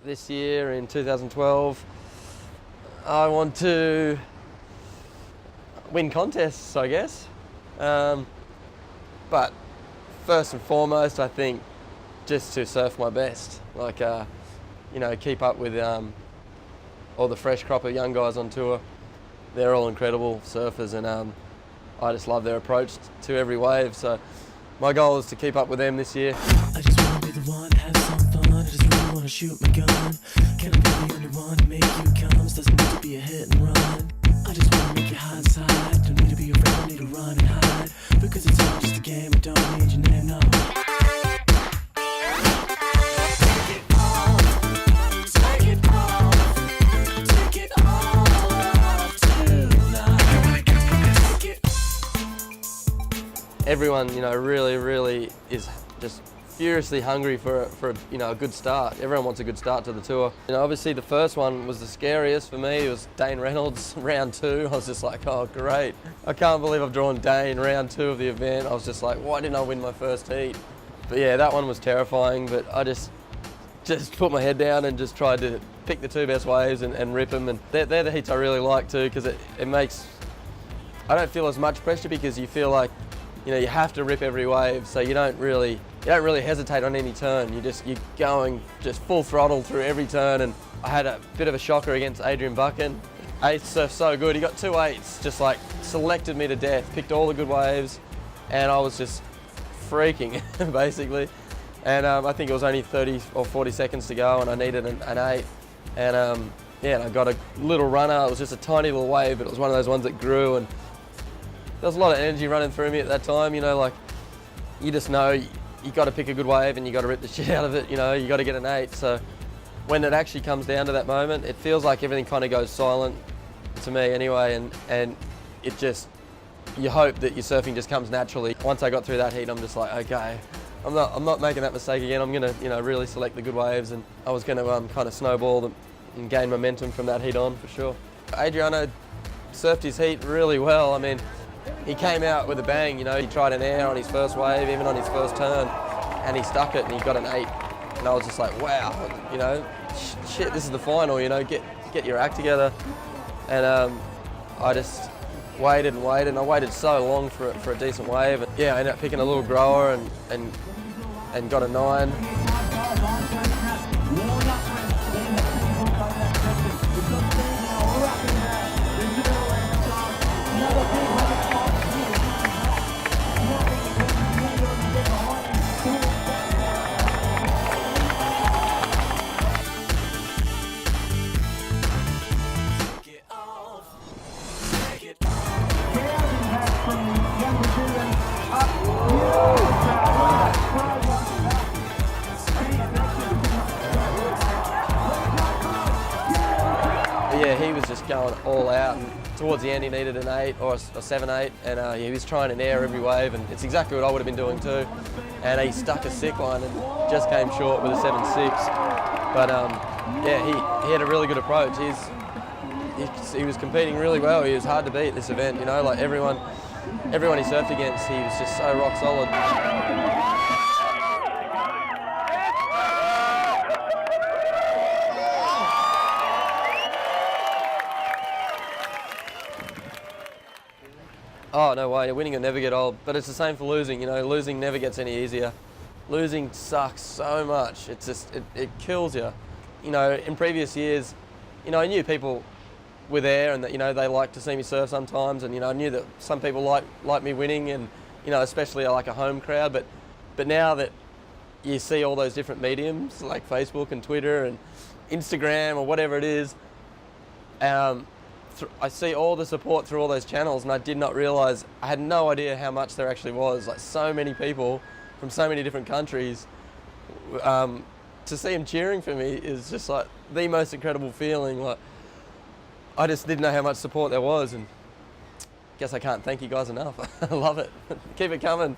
this year in 2012, I want to win contests, I guess. But first and foremost, I think just to surf my best. Like, keep up with all the fresh crop of young guys on tour. They're all incredible surfers, and I just love their approach to every wave. So my goal is to keep up with them this year. I just want to be the one to have some fun. I just really want to shoot my gun. Can I be the only one to make you come? Doesn't need to be a hit and run. I just want to make you high inside. Don't need to be around, need to run and hide. Because it's all just a game, I don't need your name, no. Everyone, really is just furiously hungry for a good start. Everyone wants a good start to the tour. Obviously the first one was the scariest for me. It was Dane Reynolds, round 2. I was just like, oh great. I can't believe I've drawn Dane, round 2 of the event. I was just like, why didn't I win my first heat? But yeah, that one was terrifying, but I just put my head down and just tried to pick the 2 best waves and rip them. And they're the heats I really like too, because it makes, I don't feel as much pressure because you feel like, you have to rip every wave, so you don't really hesitate on any turn. You're going just full throttle through every turn. And I had a bit of a shocker against Adrian Buchan. 8 surfed so good. He got 2 8s, just like selected me to death, picked all the good waves, and I was just freaking basically. And I think it was only 30 or 40 seconds to go, and I needed an 8. And and I got a little runner. It was just a tiny little wave, but it was one of those ones that grew, and there was a lot of energy running through me at that time. Like you just know you got to pick a good wave and you got to rip the shit out of it. You got to get an 8. So when it actually comes down to that moment, it feels like everything kind of goes silent to me anyway, and it just, you hope that your surfing just comes naturally. Once I got through that heat, I'm just like, okay, I'm not making that mistake again. I'm gonna really select the good waves, and I was gonna kind of snowball and gain momentum from that heat on for sure. Adriano surfed his heat really well. I mean, he came out with a bang, he tried an air on his first wave, even on his first turn, and he stuck it and he got an 8. And I was just like, wow, shit, this is the final, get your act together. And I just waited and waited, and I waited so long for a decent wave. And yeah, I ended up picking a little grower and got a 9. Yeah, he was just going all out, and towards the end he needed an 8 or a 7-8, and he was trying an air every wave, and it's exactly what I would have been doing too. And he stuck a sick one and just came short with a 7-6. But yeah, he had a really good approach. He was competing really well. He was hard to beat this event, like everyone he surfed against, he was just so rock solid. Oh, no way, winning will never get old, but it's the same for losing, losing never gets any easier. Losing sucks so much, it's just, it kills you. In previous years, I knew people were there and that, they like to see me surf sometimes, and, I knew that some people like me winning, and, especially like a home crowd, but now that you see all those different mediums, like Facebook and Twitter and Instagram or whatever it is, I see all the support through all those channels, and I did not realise, I had no idea how much there actually was. Like, so many people from so many different countries, to see them cheering for me is just like the most incredible feeling. Like, I just didn't know how much support there was, and guess I can't thank you guys enough. I love it. Keep it coming.